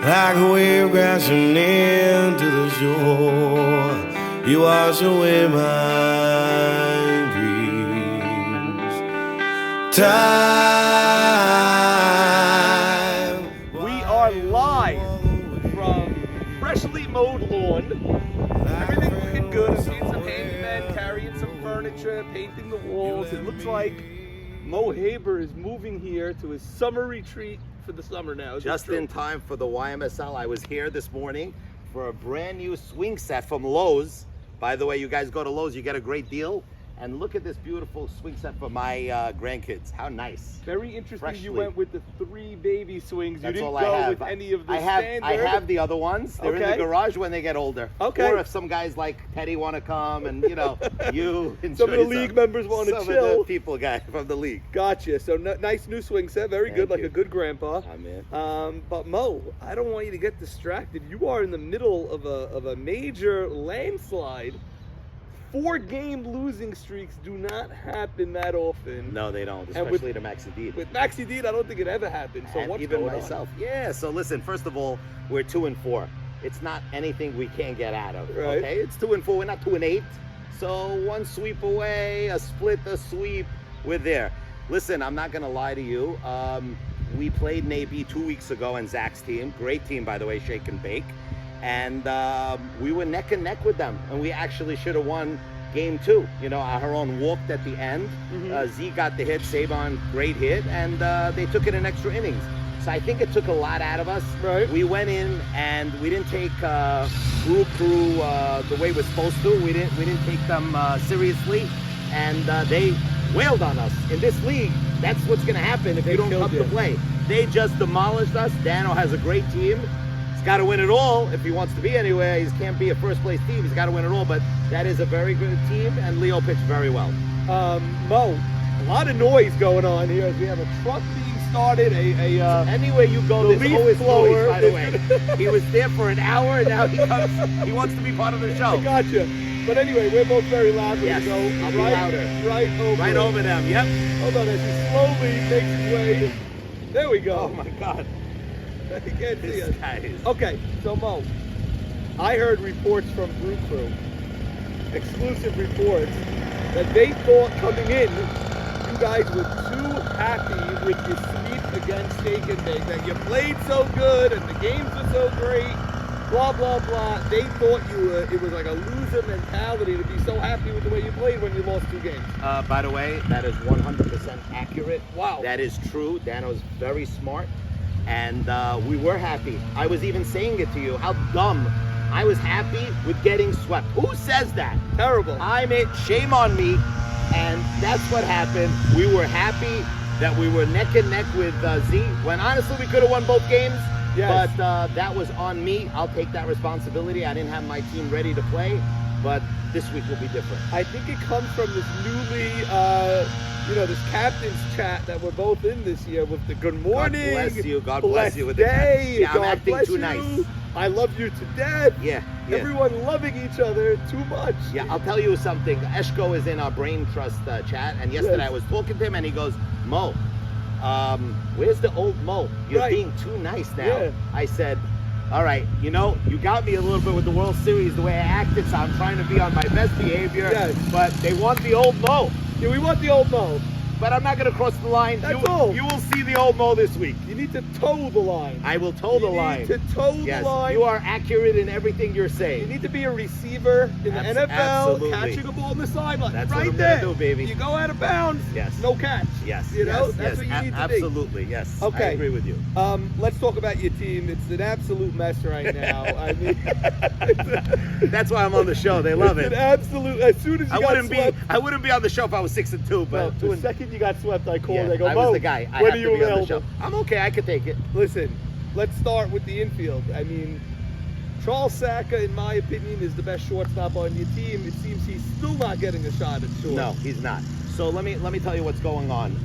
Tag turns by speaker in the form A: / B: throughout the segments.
A: like a wave crashing into the shore. You wash away my dreams. Time.
B: We are live from freshly mowed lawn. Everything looking good. I've seen some handymen carrying some furniture, painting the walls. It looks like Mo Haber is moving here to his summer retreat for the summer now.
C: Just in time for the YMSL. I was here this morning for a brand new swing set from Lowe's. By the way, you guys go to Lowe's, you get a great deal. And look at this beautiful swing set for my grandkids. How nice.
B: Very interesting.
C: Freshly.
B: You went with the 3 baby swings.
C: That's
B: you didn't
C: all I
B: go
C: have.
B: with any of the
C: I
B: standard.
C: have the other ones. They're in
B: Okay.
C: the garage when they get older.
B: Okay.
C: Or if some guys like Teddy want to come and, you know, you enjoy
B: Some of the league members want to
C: Some
B: chill.
C: of the people guys from the league.
B: Gotcha. So nice new swing set. Very
C: Thank
B: good, like
C: you.
B: a good grandpa.
C: Ah, man.
B: But Mo, I don't want you to get distracted. You are in the middle of a major landslide. 4-game losing streaks do not happen that often.
C: No, they don't,
B: And with-
C: especially to Maxi Deed.
B: With Maxi Deed, I don't think it ever happened. So
C: And
B: what's
C: even
B: going
C: myself.
B: on?
C: Yeah, so listen, first of all, we're 2-4. It's not anything we can't get out of.
B: Right.
C: Okay, it's 2-4. We're not 2-8. So one sweep away, a split, a sweep, we're there. Listen, I'm not gonna lie to you. We played in AB 2 weeks ago and Zach's team. Great team, by the way, Shake and Bake. And we were neck and neck with them. And we actually should have won game 2. You know, Aharon walked at the end. Z got the hit, Saban, great hit, and they took it in extra innings. So I think it took a lot out of us.
B: Right.
C: We went in and we didn't take Brew Crew the way we're supposed to. We didn't take them seriously, and they wailed on us. In this league, that's what's going to happen if
B: They
C: you don't
B: killed
C: come
B: you.
C: to play. They just demolished us. Dano has a great team. He's got to win it all if he wants to be anywhere. He can't be a first-place team. He's got to win it all, but that is a very good team, and Leo pitched very well.
B: Mo, a lot of noise going on here as we have a truck being started.
C: Anywhere you go,
B: the
C: there's
B: leaf
C: always
B: blower
C: noise, by the way. He was there for an hour, and now he comes. He wants to be part of the show.
B: I gotcha. But anyway, we're both very loud. We're
C: Yes,
B: gonna go
C: I'll be
B: right,
C: louder.
B: right over
C: them. Yep.
B: Hold on, as he slowly makes his way. There we go.
C: Oh my God.
B: You can't see
C: This
B: us.
C: guy is.
B: Okay, so Mo, I heard reports from Brew Crew, exclusive reports, that they thought coming in, you guys were too happy with your sweep against Steak and Bake, that you played so good and the games were so great, blah, blah, blah. They thought it was like a loser mentality to be so happy with the way you played when you lost 2 games.
C: By the way, that is 100% accurate.
B: Wow.
C: That is true. Dano's very smart, and we were happy. I was even saying it to you. How dumb. I was happy with getting swept. Who says that?
B: Terrible.
C: Shame on me, and that's what happened. We were happy that we were neck and neck with Z, when honestly we could have won both games.
B: Yes.
C: But that was on me. I'll take that responsibility. I didn't have my team ready to play, but this week will be different.
B: I think it comes from this newly, this captain's chat that we're both in this year with the good morning.
C: God bless you. God bless you with the
B: day.
C: Yeah, I'm
B: God
C: acting
B: bless
C: too
B: you.
C: nice.
B: I love you to death.
C: Yeah.
B: Everyone loving each other too much.
C: Yeah, I'll tell you something. Eshko is in our Brain Trust chat, and yesterday
B: Yes.
C: I was talking to him, and he goes, Mo, where's the old Mo? You're
B: Right.
C: being too nice now.
B: Yeah.
C: I said, all right, you got me a little bit with the World Series, the way I acted, so I'm trying to be on my best behavior.
B: Yes.
C: But they want the old Mo.
B: Yeah, we want the old Mo.
C: But I'm not going to cross the line.
B: That's all.
C: You will see the old Mo this week.
B: You need to toe the line.
C: I will toe the line.
B: You need to toe
C: Yes,
B: the line.
C: you are accurate in everything you're
B: You
C: saying.
B: need to be a receiver in the NFL,
C: absolutely.
B: catching a ball on the sideline.
C: That's what
B: right
C: I'm
B: there.
C: gonna do, baby.
B: You go out of bounds,
C: Yes.
B: no catch.
C: Yes.
B: You know,
C: yes,
B: that's
C: yes,
B: what you need to
C: absolutely, yes.
B: Okay.
C: I agree with you.
B: be. Let's talk about your team. It's an absolute mess right now. I mean,
C: That's why I'm on the show. They love
B: it's
C: it.
B: an absolute. As soon as you got swept,
C: I wouldn't be on the show if I was 6-2, but
B: the second you got swept, I called.
C: yeah,
B: I go,
C: I
B: Mo,
C: was the guy. I
B: when
C: have
B: are
C: to
B: you
C: be on the
B: available?
C: show. I'm okay. I could take it.
B: Listen, let's start with the infield. I mean, Charles Saka, in my opinion, is the best shortstop on your team. It seems he's still not getting a shot at short.
C: No, he's not. So let me tell you what's going on.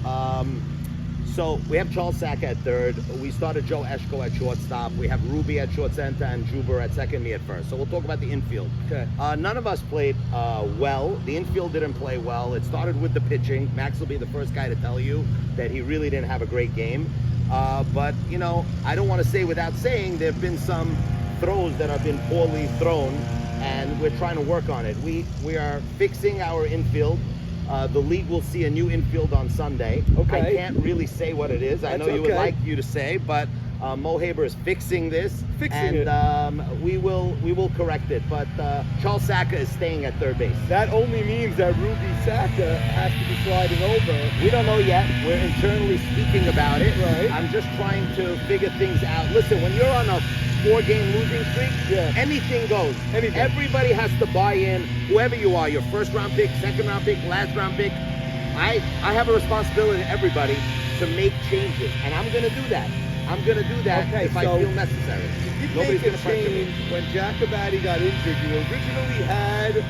C: So we have Charles Saka at third. We started Joe Eshko at shortstop. We have Ruby at short center and Juber at second, me at first. So we'll talk about the infield.
B: Okay.
C: None of us played well. The infield didn't play well. It started with the pitching. Max will be the first guy to tell you that he really didn't have a great game. But you know, I don't want to say without saying there have been some throws that have been poorly thrown, and we're trying to work on it. We are fixing our infield. The league will see a new infield on Sunday.
B: Okay.
C: I can't really say what it is. I know you would like you to say, but Mo Haber is fixing this, we will correct it. But Charles Saka is staying at third base.
B: That only means that Ruby Saka has to be sliding over.
C: We don't know yet. We're internally speaking about it.
B: Right.
C: I'm just trying to figure things out. Listen, when you're on a 4-game losing streak, anything goes.
B: Anything.
C: Everybody has to buy in, whoever you are, your first round pick, second round pick, last round pick. I have a responsibility to everybody to make changes, and I'm going to do that. I'm going to do that if I feel necessary.
B: You
C: Nobody's
B: make
C: going
B: a
C: to pressure me.
B: change when Jacobati got injured. You originally had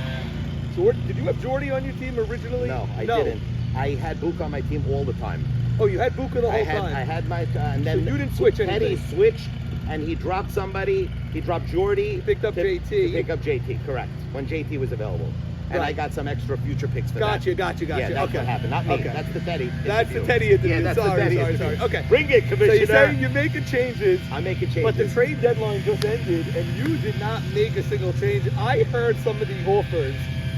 B: Jordan. Did you have Jordy on your team originally?
C: No, I didn't. I had Book on my team all the time.
B: Oh, you had Buka the whole time?
C: I had my... and then
B: so you didn't switch anything?
C: Teddy switched, and he dropped somebody. He dropped Jordy.
B: He picked up JT.
C: To pick up JT, correct. When JT was available. And I got some extra future picks for that.
B: Gotcha.
C: Yeah, that's what happened. Not me. That's the Teddy.
B: That's the Teddy interview.
C: Yeah, that's
B: sorry.
C: the Teddy interview.
B: Okay.
C: Bring it, Commissioner.
B: So you're saying you're making changes.
C: I'm making changes.
B: But the trade deadline just ended, and you did not make a single change. I heard some of the offers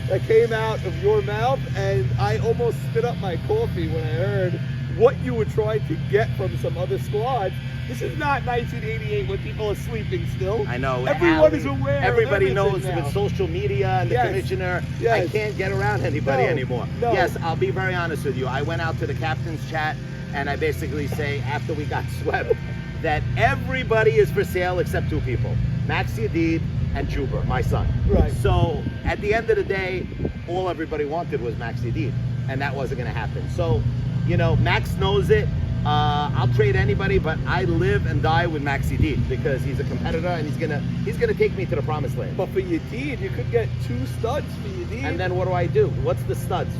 B: that came out of your mouth, and I almost spit up my coffee when I heard what you were trying to get from some other squads. This is not 1988 when people are sleeping still.
C: I know.
B: Everyone is aware.
C: Everybody
B: of
C: knows
B: now.
C: with social media and the commissioner, I can't get around anybody anymore.
B: No.
C: Yes, I'll be very honest with you. I went out to the captain's chat, and I basically say, after we got swept, that everybody is for sale except 2 people. Max Yadid and Juber, my son.
B: Right.
C: So at the end of the day, all everybody wanted was Max Yadid, and that wasn't going to happen. So, you know, Max knows it. I'll trade anybody, but I live and die with Maxi D because he's a competitor and he's gonna take me to the promised land.
B: But for Yadid, you could get 2 studs for Yadid.
C: And then what do I do? What's the studs?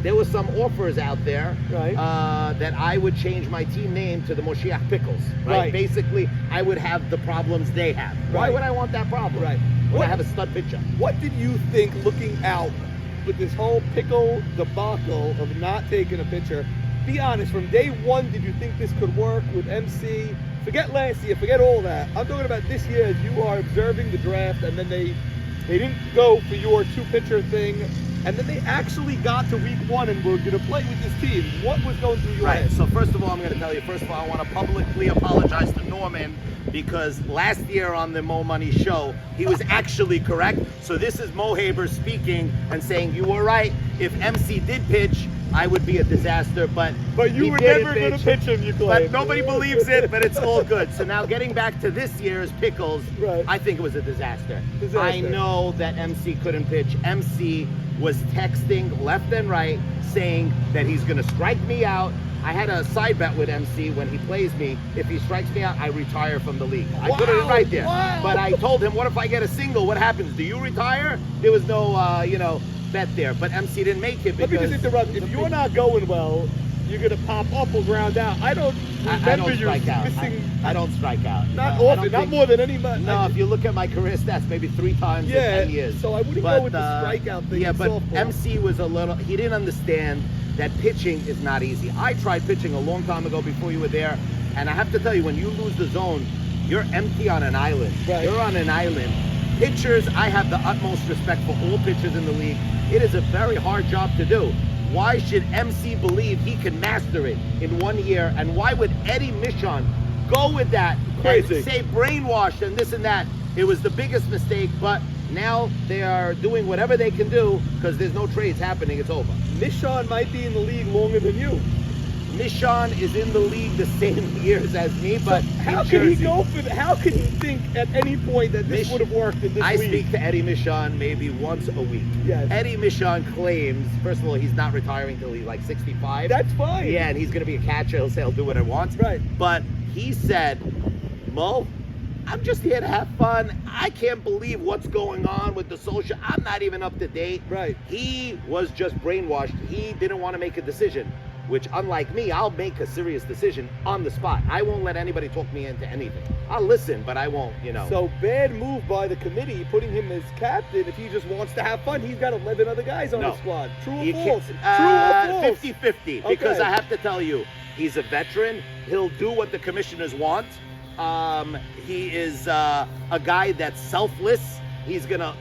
C: There were some offers out there that I would change my team name to the Moshiach Pickles. Right? Basically, I would have the problems they have. Why would I want that problem? When I have a stud pitcher.
B: What did you think looking out with this whole pickle debacle of not taking a pitcher? Be honest, from day one, did you think this could work with MC? Forget last year, forget all that. I'm talking about this year as you are observing the draft, and then they didn't go for your 2-pitcher thing, and then they actually got to week 1 and were going to play with this team. What was going through your head?
C: So first of all, I'm going to tell you, I want to publicly apologize to Norman because last year on the Mo Money show, he was actually correct. So this is Mo Haber speaking and saying, you were right. If MC did pitch, I would be a disaster, but
B: you were never going to pitch him, you claim.
C: But nobody believes it, but it's all good. So now getting back to this year's Pickles, I think it was a disaster. I know that MC couldn't pitch. MC was texting left and right saying that he's going to strike me out. I had a side bet with MC when he plays me. If he strikes me out, I retire from the league. I put it right there. But I told him, what if I get a single? What happens? Do you retire? There was no, bet there. But MC didn't make it because...
B: Let me just interrupt. If you're not going well, you're going to pop up or ground out. I don't remember you missing...
C: I don't strike out.
B: Not often, not more than anybody.
C: No, if you look at my career stats, maybe 3 times in 10 years.
B: So I wouldn't go with the strikeout thing.
C: Yeah, but MC was he didn't understand that pitching is not easy. I tried pitching a long time ago before you were there, and I have to tell you, when you lose the zone, you're empty on an island. You're on an island. Pitchers, I have the utmost respect for all pitchers in the league. It is a very hard job to do. Why should MC believe he can master it in 1 year? And why would Eddie Michon go with that and say brainwashed and this and that? It was the biggest mistake, but now they are doing whatever they can do because there's no trades happening. It's over.
B: Michon might be in the league longer than you.
C: Michon is in the league the same years as me, but
B: how can he go for that? How can he think at any point that this would have worked in this league?
C: I speak to Eddie Michon maybe once a week.
B: Yes.
C: Eddie Michon claims, first of all, he's not retiring till he's like 65.
B: That's fine.
C: Yeah, and he's going to be a catcher. He'll say he'll do what he wants.
B: Right.
C: But he said, Mo, I'm just here to have fun. I can't believe what's going on with the social. I'm not even up to date.
B: Right.
C: He was just brainwashed. He didn't want to make a decision. which unlike me, I'll make a serious decision on the spot. I won't let anybody talk me into anything. I'll listen, but I won't, you know.
B: So bad move by the committee, putting him as captain. If he just wants to have fun, he's got 11 other guys on
C: No.
B: the squad. True or
C: You
B: false?
C: can't-
B: True or false?
C: 50-50, because
B: Okay.
C: I have to tell you, he's a veteran. He'll do what the commissioners want. He is a guy that's selfless. He's gonna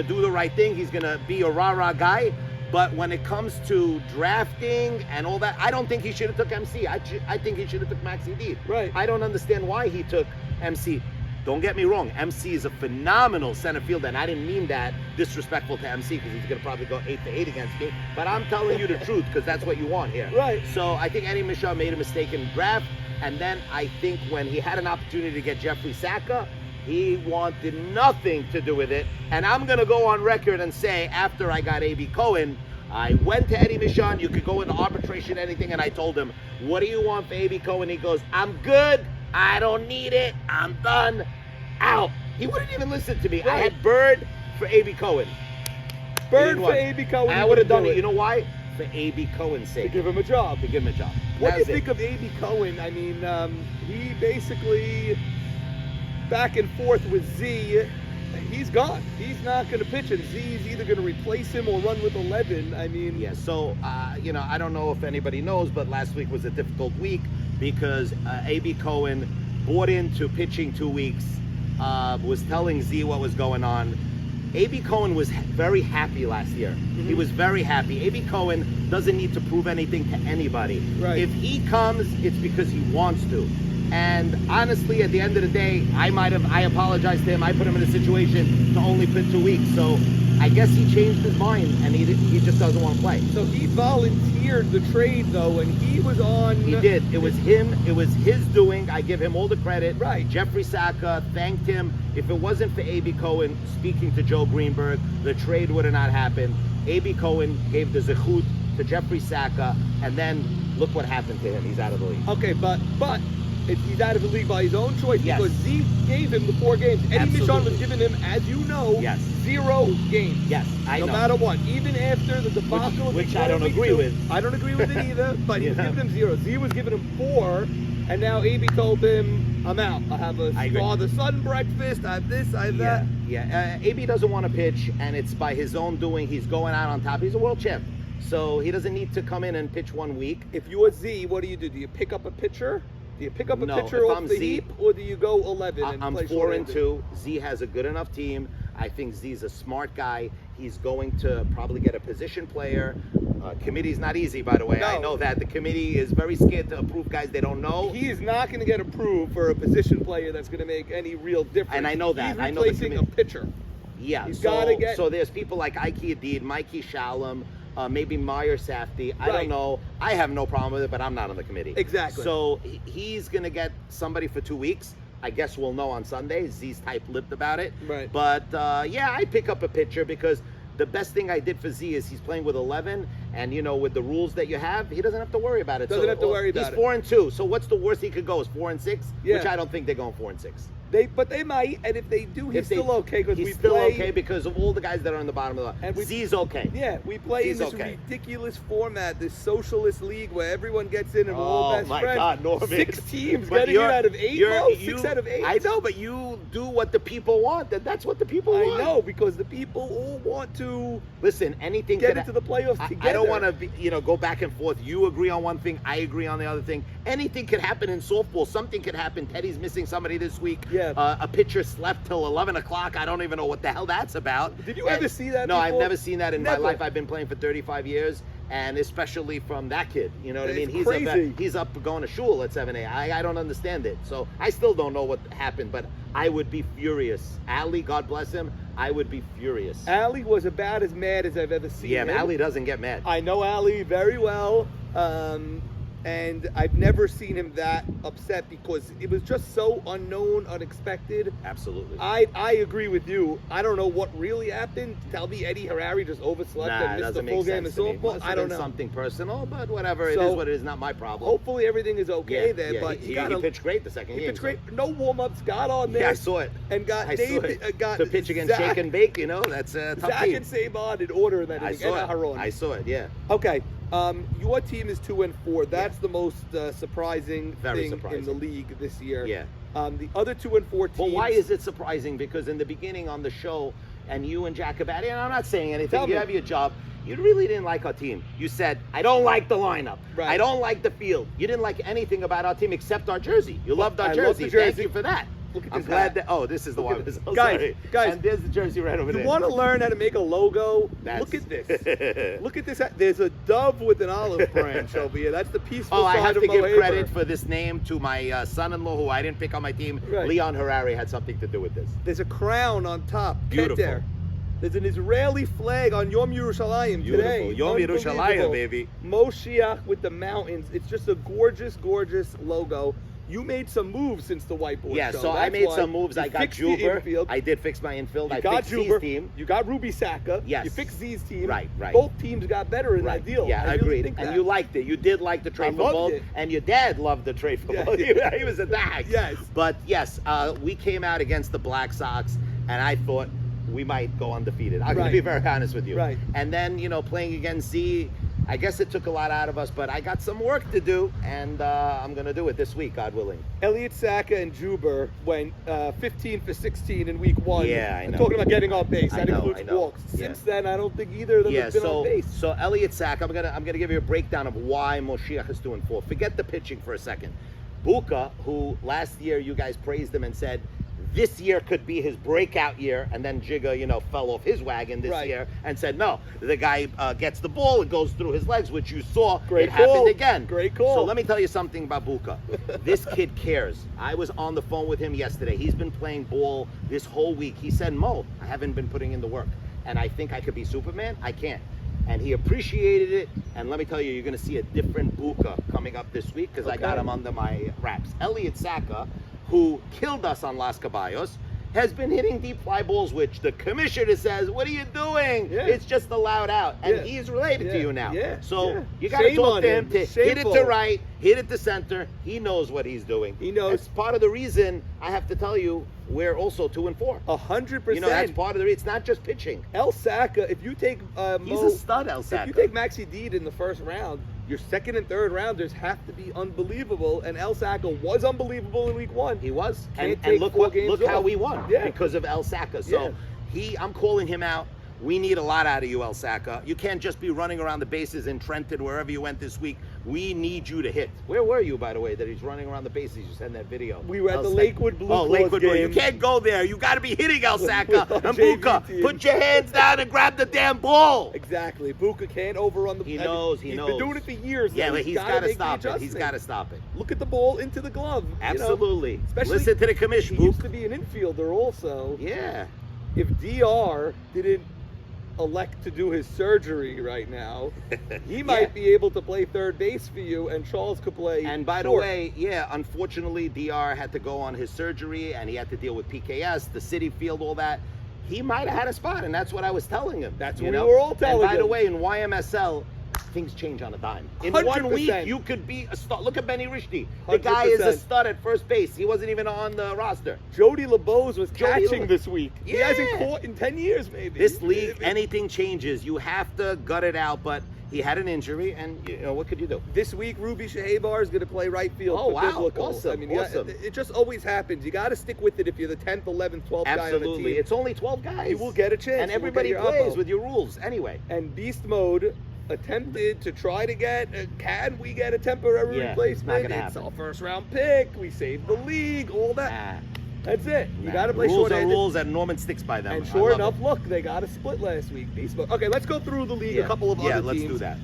C: do the right thing. He's gonna be a rah-rah guy. But when it comes to drafting and all that, I don't think he should have took MC. I think he should have took Maxi D.
B: Right.
C: I don't understand why he took MC. Don't get me wrong, MC is a phenomenal center fielder, and I didn't mean that disrespectful to MC because he's gonna probably go 8-8 against me. But I'm telling you the truth because that's what you want here.
B: Right.
C: So I think Eddie Michel made a mistake in draft, and then I think when he had an opportunity to get Jeffrey Saka, he wanted nothing to do with it. And I'm gonna go on record and say, after I got A.B. Cohen, I went to Eddie Michon. You could go into arbitration, anything, and I told him, "What do you want for A.B. Cohen?" He goes, "I'm good. I don't need it. I'm done. Out." He wouldn't even listen to me. I
B: Right.
C: had Bird for A.B. Cohen.
B: Bird
C: He
B: for
C: won.
B: A.B. Cohen.
C: I would have done it. You know why? For A.B. Cohen's
B: To
C: sake.
B: give him a job.
C: To give him a job.
B: What do you
C: That was
B: think of A.B. Cohen? I mean, he basically back and forth with Z. He's gone. He's not going to pitch, and Z's either going to replace him or run with 11. I mean,
C: Yeah, so, I don't know if anybody knows, but last week was a difficult week because A.B. Cohen bought into pitching 2 weeks, was telling Z what was going on. A.B. Cohen was very happy last year.
B: Mm-hmm.
C: He was very happy. A.B. Cohen doesn't need to prove anything to anybody.
B: Right.
C: If he comes, it's because he wants to. And honestly, at the end of the day, I apologized to him. I put him in a situation to only pitch 2 weeks. So I guess he changed his mind and he just doesn't want to play.
B: so he volunteered the trade, though, and he was on.
C: He did. It was him. It was his doing. I give him all the credit.
B: Right.
C: Jeffrey Saka thanked him. If it wasn't for A.B. Cohen speaking to Joe Greenberg, the trade would have not happened. A.B. Cohen gave the zechut to Jeffrey Saka, and then look what happened to him. He's out of the league.
B: Okay, but he's out of the league by his own choice
C: Yes.
B: because Z gave him the 4 games. Eddie Michon
C: Absolutely.
B: was giving him, as you know,
C: Yes.
B: 0 games.
C: Yes, I
B: no
C: know.
B: matter what, even after the debacle of
C: Which
B: the
C: I don't
B: Week
C: agree
B: 2,
C: with.
B: I don't agree with it either, but he was
C: Yeah.
B: giving him 0. Z was giving him 4, and now AB told him, "I'm out. I have a
C: I agree.
B: father-son breakfast. I have this. I have that."
C: Yeah. AB doesn't want to pitch, and it's by his own doing. He's going out on top. He's a world champ, so he doesn't need to come in and pitch 1 week.
B: If you're Z, what do you do? Do you pick up a pitcher? Do you pick up a
C: No,
B: pitcher
C: if
B: off
C: I'm
B: the
C: Z,
B: heap, or do you go 11 and
C: I'm
B: play
C: 4-2. Z has a good enough team. I think Z's a smart guy. He's going to probably get a position player. Committee's not easy, by the way.
B: No.
C: I know that. The committee is very scared to approve guys they don't know.
B: He is not going to get approved for a position player that's going to make any real difference.
C: And I know that.
B: He's
C: I know the
B: replacing a
C: committee.
B: pitcher.
C: Yeah,
B: He's
C: so,
B: gotta get-
C: so there's people like Ike Adid, Mikey Shalom, maybe Meyer Safdie. I
B: Right.
C: don't know. I have no problem with it, but I'm not on the committee.
B: Exactly.
C: So he's going to get somebody for 2 weeks. I guess we'll know on Sunday. Z's type-lipped about it.
B: Right.
C: But, I pick up a pitcher because the best thing I did for Z is he's playing with 11, and, with the rules that you have, he doesn't have to worry about it.
B: Doesn't have to worry about it.
C: He's 4-2, so what's the worst he could go is 4-6?
B: Yeah.
C: Which I don't think they're going 4-6.
B: But they might, and if they do, he's
C: If they-
B: still okay because
C: He's
B: we
C: still
B: play.
C: okay because of all the guys that are on the bottom of the
B: And we-
C: Z's okay.
B: Yeah, we play in
C: He's
B: this
C: okay.
B: ridiculous format, this socialist league where everyone gets in and we're all
C: Oh
B: best
C: my
B: friends.
C: God, Norman.
B: 6 teams
C: But
B: getting in
C: you're-
B: out of 8,
C: you're-
B: Mo?
C: you-
B: 6 out of 8.
C: I know, but you do what the people want. That's what the people
B: I
C: want.
B: know, because the people all want to
C: Listen, anything
B: get
C: could
B: into the playoffs together.
C: I don't want to, go back and forth. You agree on one thing, I agree on the other thing. Anything could happen in softball. Something could happen. Teddy's missing somebody this week.
B: Yeah.
C: A pitcher slept till 11 o'clock. I don't even know what the hell that's about.
B: Did you ever see that
C: No, I've
B: before?
C: never seen that in
B: Never.
C: my life. I've been playing for 35 years, and especially from that kid. You know what I mean?
B: It's crazy.
C: He's up going to shul at 7 a.m. I don't understand it. So I still don't know what happened, but I would be furious. Ali, God bless him, I would be furious.
B: Ali was about as mad as I've ever seen
C: Yeah,
B: him.
C: but Ali doesn't get mad.
B: I know Ali very well, and I've never seen him that upset because it was just so unknown, unexpected.
C: Absolutely.
B: I agree with you. I don't know what really happened. Tell me Eddie Harari just overslept
C: Nah, it
B: and missed
C: doesn't
B: the full
C: make
B: game of
C: sense to me.
B: softball.
C: Must
B: I
C: have
B: don't
C: been
B: know.
C: something personal, but whatever. It
B: So-
C: is what it is. Not my problem.
B: Hopefully everything is okay
C: yeah,
B: there,
C: yeah,
B: but
C: he
B: got
C: pitched great the second
B: He
C: game.
B: pitched great. No warm-ups. Got on there.
C: Yeah, I saw it.
B: And got
C: I saw
B: named.
C: it.
B: Got
C: To pitch against Shake and Bake, that's a tough
B: Zach
C: team.
B: and Saban in order in that
C: I
B: inning.
C: saw
B: And
C: it.
B: Aharon.
C: I saw it. Yeah.
B: Okay. Your team is 2-4. That's the most surprising
C: Very
B: thing
C: surprising.
B: in the league this year.
C: Yeah.
B: The other 2-4 teams.
C: But why is it surprising? Because in the beginning on the show, and you and Jacobati, and I'm not saying anything,
B: Tell
C: you
B: me.
C: have your job, you really didn't like our team. You said, I don't like the lineup.
B: Right.
C: I don't like the field. You didn't like anything about our team except our jersey. You loved our
B: I
C: jersey.
B: love the jersey.
C: Thank you for that.
B: Look at
C: I'm
B: this
C: glad
B: hat.
C: that, oh, this is the
B: Look
C: one.
B: at-
C: Oh,
B: guys,
C: sorry.
B: guys,
C: and there's the jersey right over
B: You
C: there.
B: want to learn how to make a logo?
C: That's-
B: Look at this. Look at this. There's a dove with an olive branch over here. That's the peaceful
C: Oh, I
B: side
C: have
B: of
C: to give
B: Mo
C: credit
B: Haber.
C: for this name to my son-in-law, who I didn't pick on my team.
B: Right.
C: Leon Harari had something to do with this.
B: There's a crown on top.
C: Beautiful.
B: Keter. There's an Israeli flag on Yom Yerushalayim today.
C: Yom
B: Unbelievable.
C: Yerushalayim, baby.
B: Moshiach with the mountains. It's just a gorgeous, gorgeous logo. You made some moves since the whiteboard
C: Yeah,
B: show.
C: so I
B: That's
C: made
B: why.
C: some moves.
B: You
C: I got
B: fixed the
C: Juber.
B: infield.
C: I did fix my infield.
B: You
C: I
B: got
C: fixed
B: Juber.
C: Z's team.
B: You got Ruby Saka.
C: Yes.
B: You fixed Z's team.
C: Right, right.
B: Both teams got better in
C: Right.
B: that deal.
C: Yeah, I
B: really
C: agreed.
B: think
C: And
B: that.
C: you liked it. You did like the trade
B: I
C: for
B: loved
C: both.
B: it.
C: And your dad loved the trade for
B: Yeah.
C: both. He was a dog.
B: Yes.
C: But yes, we came out against the Black Sox, and I thought we might go undefeated. I'm going
B: Right.
C: to be very honest with you.
B: Right.
C: And then, playing against Z, I guess it took a lot out of us, but I got some work to do, and I'm going to do it this week, God willing.
B: Elliot Saka and Juber went 15 for 16 in week 1.
C: Yeah, I
B: I'm
C: know.
B: talking about getting on base.
C: I
B: That
C: know,
B: includes
C: I know.
B: walks.
C: Yeah.
B: Since then, I don't think either of them
C: Yeah,
B: have been on base.
C: so Elliot Sack, I'm gonna give you a breakdown of why Moshiach is 2-4. Forget the pitching for a second. Buka, who last year you guys praised him and said this year could be his breakout year, and then Jigga, fell off his wagon this
B: Right.
C: year and said no. The guy gets the ball, it goes through his legs, which you saw.
B: Great
C: it happened
B: call.
C: again.
B: Great call.
C: So let me tell you something about Buka. This kid cares. I was on the phone with him yesterday. He's been playing ball this whole week. He said, Mo, I haven't been putting in the work, and I think I could be Superman. I can't. And he appreciated it. And let me tell you, you're going to see a different Buka coming up this week because I got
B: Okay.
C: him under my wraps. Elliot Saka, who killed us on Las Caballos, has been hitting deep fly balls, which the commissioner says, what are you doing?
B: Yeah.
C: It's just allowed out. And
B: Yeah.
C: he's related to
B: Yeah.
C: you now.
B: Yeah.
C: So
B: Yeah.
C: you got to
B: Shame
C: talk
B: on
C: to him
B: him.
C: to hit it
B: Shameful.
C: to right, hit it to center. He knows what he's doing.
B: He knows.
C: That's part of the reason I have to tell you we're also 2-4.
B: 100%.
C: That's part of the reason. It's not just pitching.
B: El Saka, if you take
C: He's
B: Mo,
C: a stud, El
B: if
C: Saka.
B: you take Maxi Deed in the first round, your second and third rounders have to be unbelievable, and El Saka was unbelievable in week 1.
C: He was,
B: Can't
C: and
B: take
C: look
B: 4
C: what
B: games
C: look how
B: off.
C: we won
B: Yeah.
C: because of El Saka. So I'm calling him out. We need a lot out of you, El Saka. You can't just be running around the bases in Trenton, wherever you went this week. We need you to hit. Where were you, by the way, that he's running around the bases? You sent that video.
B: We were at
C: El
B: the
C: Saka.
B: Lakewood Blue
C: Oh,
B: Claws
C: Lakewood Blue. You
B: game.
C: can't go there. You got to be hitting El Saka.
B: With our
C: And
B: JV
C: Buka,
B: team.
C: put your hands down and grab the damn ball.
B: Exactly. Buka can't overrun the.
C: He knows, he
B: He's
C: knows.
B: been doing it for years.
C: Yeah,
B: now.
C: but he's
B: gotta
C: got to
B: make the
C: stop it. He's
B: adjustment.
C: got to stop it.
B: Look at the ball into the glove. you know.
C: Absolutely.
B: Especially-
C: Listen to the commission,
B: He used
C: Book.
B: to be an infielder also.
C: Yeah.
B: If DR didn't elect to do his surgery right now, he might be able to play third base for you, and Charles could play.
C: And by the
B: short.
C: way, unfortunately, DR had to go on his surgery, and he had to deal with PKS, the City Field, all that. He might have had a spot, and that's what I was telling him.
B: That's
C: you
B: what we
C: know?
B: were all telling
C: And by the
B: him.
C: way, in YMSL, things change on a dime. In 1 week,
B: 100%.
C: you could be a star. Look at Benny Rishdi. The guy is a
B: 100%.
C: stud at first base. He wasn't even on the roster.
B: Jody LeBeau was
C: Jody
B: catching this week. He hasn't
C: Yeah.
B: caught in 10 years, maybe.
C: This league, anything changes. You have to gut it out, but he had an injury, and what could you do?
B: This week, Ruby Haber is going to play right field
C: Oh,
B: for
C: wow.
B: Biblical.
C: Awesome,
B: I mean, yeah,
C: awesome.
B: it just always happens. You got to stick with it if you're the 10th, 11th, 12th guy on the
C: Absolutely.
B: team.
C: It's only 12 guys.
B: You will get a chance.
C: And
B: You will
C: everybody
B: get your
C: plays
B: oppo.
C: with your rules anyway.
B: And Beast Mode attempted to try to get, can we get a temporary
C: Yeah,
B: replacement?
C: not gonna
B: It's
C: happen.
B: our first round pick. We saved the league, all that. That's it. You got to play
C: rules are
B: short-handed.
C: rules, and Norman sticks by them.
B: And
C: I
B: sure
C: love
B: enough,
C: it.
B: look, they got a split last week. Beast Mode. Okay, let's go through the league. A couple of other
C: let's
B: teams.
C: do that.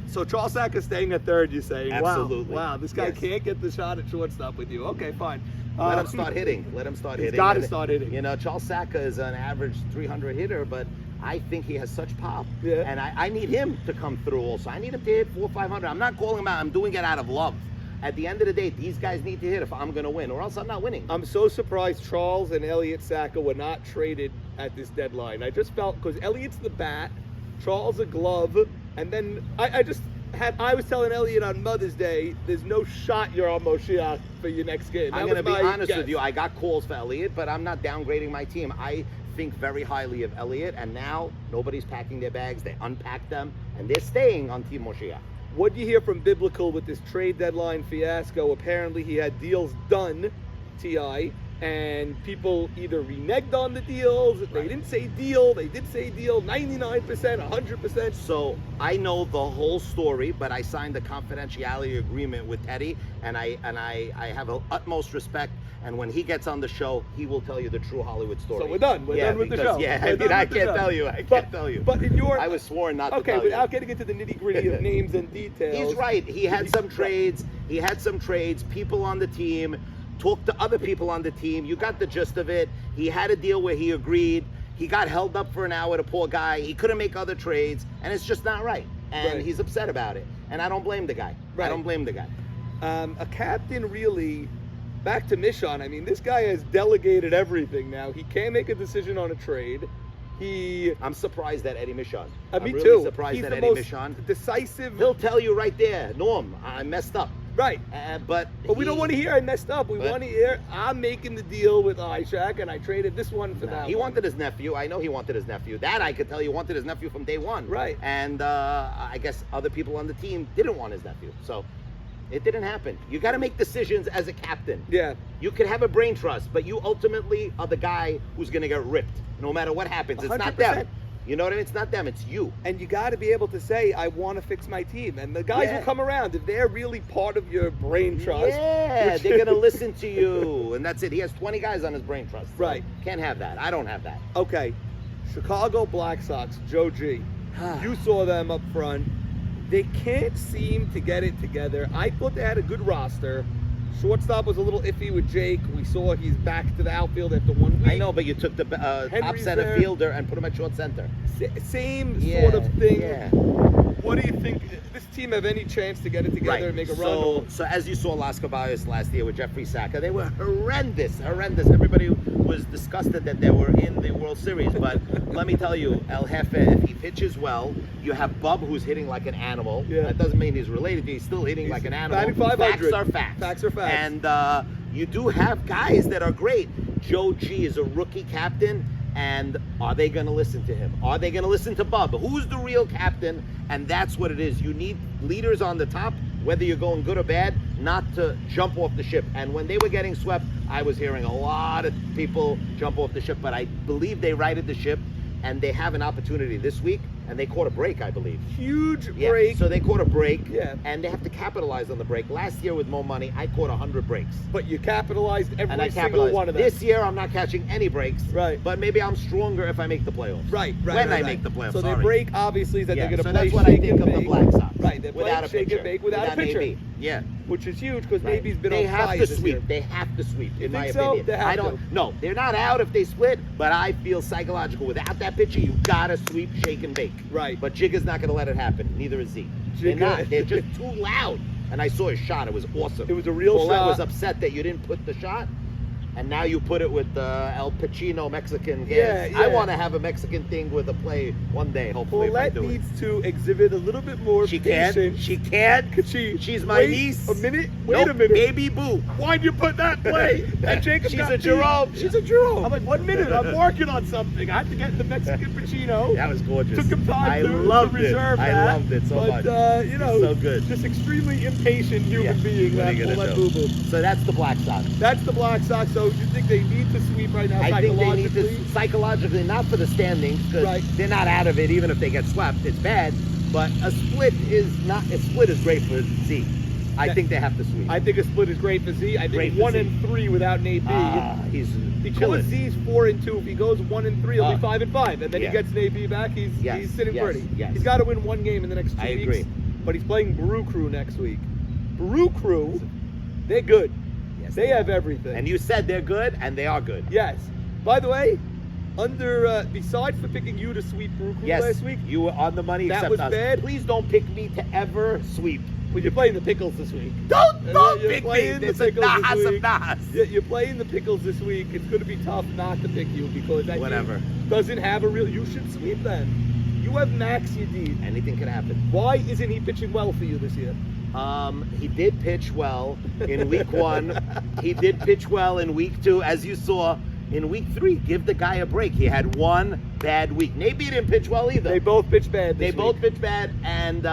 B: So Charles Sack is staying at third, you're saying?
C: Absolutely.
B: Wow, this guy
C: Yes.
B: can't get the shot at shortstop with you. Okay, fine.
C: Let him start hitting. Let him start
B: He's
C: hitting.
B: got to
C: And,
B: start hitting.
C: Charles Saka is an average 300 hitter, but I think he has such pop.
B: Yeah.
C: And I need him to come through also. I need him to hit 400, 500. I'm not calling him out. I'm doing it out of love. At the end of the day, these guys need to hit if I'm going to win, or else I'm not winning.
B: I'm so surprised Charles and Elliot Saka were not traded at this deadline. I just felt, because Elliot's the bat, Charles a glove, and then I was telling Elliot on Mother's Day, there's no shot you're on Moshiach for your next game.
C: I'm
B: That
C: going to
B: was
C: be
B: my
C: honest
B: guess.
C: with you. I got calls for Elliott, but I'm not downgrading my team. I think very highly of Elliott, and now nobody's packing their bags. They unpacked them, and they're staying on Team Moshiach.
B: What do you hear from Biblical with this trade deadline fiasco? Apparently he had deals done, T.I., and people either reneged on the deals, they didn't say deal, they did say deal, 99%, 100%.
C: So I know the whole story, but I signed a confidentiality agreement with Teddy, and I have utmost respect. And when he gets on the show, he will tell you the true Hollywood story.
B: So we're done. We're done with the show.
C: Yeah, I can't tell you. I can't tell you.
B: But in your,
C: I was sworn not to tell
B: okay,
C: you.
B: without getting into the nitty gritty of names and details.
C: He's right. He had some trades. He had some trades. People on the team talked to other people on the team. You got the gist of it. He had a deal where he agreed. He got held up for an hour, the poor guy. He couldn't make other trades, and it's just not right. And he's upset about it. And I don't blame the guy. I don't blame the guy.
B: A captain really, back to Mishon, I mean, this guy has delegated everything now. He can't make a decision on a trade.
C: I'm surprised at Eddie Michon.
B: Me
C: really
B: too.
C: Surprised
B: He's
C: at
B: the
C: Eddie
B: most
C: Michon.
B: decisive.
C: He'll tell you right there, Norm, I messed up.
B: Right.
C: But
B: we don't want to hear I messed up. We want to hear I'm making the deal with Ishak and I traded this one for that.
C: He wanted his nephew. I know he wanted his nephew. That I could tell you, wanted his nephew from day one.
B: Right.
C: And I guess other people on the team didn't want his nephew. So it didn't happen. You got to make decisions as a captain.
B: Yeah.
C: You could have a brain trust, but you ultimately are the guy who's going to get ripped no matter what happens. It's
B: 100%.
C: not them. You know what I mean? It's not them, it's you.
B: And you got to be able to say, I want to fix my team. And the guys will come around. If they're really part of your brain trust.
C: Yeah, they're going to listen to you. And that's it. He has 20 guys on his brain trust. So
B: right.
C: Can't have that. I don't have that.
B: Okay. Chicago Black Sox, Joe G. You saw them up front. They can't seem to get it together. I thought they had a good roster. Shortstop was a little iffy with Jake. We saw he's back to the outfield after 1 week.
C: I know, but you took the top center fielder and put him at short center.
B: Same sort of thing.
C: Yeah.
B: What do you think? This team have any chance to get it together and make a run?
C: So as you saw Las Caballos last year with Jeffrey Saka, they were horrendous. Everybody was disgusted that they were in the World Series. But let me tell you, El Jefe, if he pitches well, you have Bub who's hitting like an animal.
B: Yeah.
C: That doesn't mean he's related. He's still hitting like an animal. Facts are facts.
B: Facts are facts.
C: And you do have guys that are great. Joe G is a rookie captain. And are they going to listen to him? Are they going to listen to Bub? Who's the real captain? And that's what it is. You need leaders on the top, whether you're going good or bad, not to jump off the ship. And when they were getting swept, I was hearing a lot of people jump off the ship, but I believe they righted the ship, and they have an opportunity this week, and they caught a break, I believe.
B: Huge break.
C: So they caught a break,
B: Yeah.
C: and they have to capitalize on the break. Last year with more money, I caught 100 breaks.
B: But you capitalized
C: And I
B: every single
C: capitalized.
B: one of them.
C: This year, I'm not catching any breaks.
B: Right.
C: But maybe I'm stronger if I make the playoffs.
B: Right.
C: When I make the playoffs.
B: So
C: sorry.
B: they break, obviously, that they're going to
C: so
B: play
C: that's what I
B: shake
C: think
B: and
C: of the
B: bake.
C: Black Sox.
B: Right. They're
C: Without
B: playing
C: a
B: shake
C: pitcher.
B: and bake without a pitcher.
C: AB. Yeah.
B: Which is huge because
C: Right.
B: Navy's been
C: They
B: on
C: have
B: fire
C: to
B: this
C: sweep.
B: year.
C: They have to sweep, in my
B: think so?
C: opinion.
B: They have
C: I don't.
B: to.
C: No, they're not out if they split. But I feel psychological. Without that pitcher, you gotta sweep, shake, and bake.
B: Right.
C: But Jigga's not gonna let it happen. Neither is Z. They're
B: Jigga-
C: not. They're just too loud. And I saw his shot. It was awesome.
B: It was a real
C: Paulette
B: shot.
C: was upset that you didn't put the shot. And now you put it with the El Pacino Mexican.
B: Yeah,
C: I
B: yeah.
C: want to have a Mexican thing with a play one day, hopefully.
B: Paulette
C: if I do
B: needs to exhibit a little bit more
C: She can.
B: patience.
C: She can.
B: Could she?
C: She's my
B: wait
C: niece.
B: A minute. Wait
C: Nope,
B: a minute.
C: Baby boo.
B: Why'd you put that play? And Jacob
C: She's
B: got
C: a
B: beat.
C: Jerome.
B: She's a Jerome. I'm like, 1 minute. I'm working on something. I have to get the Mexican Pacino.
C: That was gorgeous.
B: Took him time
C: I
B: to
C: loved
B: reserve
C: it.
B: that.
C: I loved it so
B: but,
C: much.
B: you know,
C: It's so good.
B: just extremely impatient human being.
C: What are
B: That
C: you gonna
B: Paulette
C: do?
B: Boo Boo.
C: So that's the Black Sox.
B: That's the Black Sox. So you think they need to sweep right now
C: I think they need
B: psychologically?
C: to psychologically, not for the standings, because
B: Right.
C: they're not out of it. Even if they get swept, it's bad. But a split is not. A split is great for Z. I think they have to sweep.
B: I think a split is great for Z. I
C: Great
B: think
C: for
B: 1
C: Z.
B: and 3 without Nate B.
C: He's
B: Because
C: killing.
B: Z's 4 and 2. If he goes 1 and 3, he'll be 5 and 5, and then
C: Yeah.
B: he gets Nate B back. He's sitting
C: yes,
B: pretty.
C: yes.
B: He's got to win 1 game in the next 2
C: I
B: weeks.
C: agree.
B: But he's playing Brew Crew next week. Brew Crew, they're good.
C: Yes,
B: They have everything.
C: And you said they're good, and they are good.
B: Yes. By the way, besides for picking you to sweep Brew Crew
C: Yes,
B: last week,
C: you were on the money.
B: That
C: except
B: was
C: us.
B: bad.
C: Please don't pick me to ever sweep.
B: well, you're playing the Pickles this week.
C: Don't
B: You're
C: pick me.
B: playing the
C: It's a
B: Pickles this
C: Nahas of
B: week.
C: Nahas.
B: You're playing the Pickles this week. It's going to be tough not to pick you because that
C: Whatever.
B: team doesn't have a real. You should sweep them. You have Max Yedid.
C: Anything could happen.
B: Why isn't he pitching well for you this year?
C: He did pitch well in week 1. He did pitch well in week 2. As you saw, in week 3. Give the guy a break. He had one bad week. Maybe he didn't pitch well either.
B: They both pitched bad.
C: They both pitched bad, and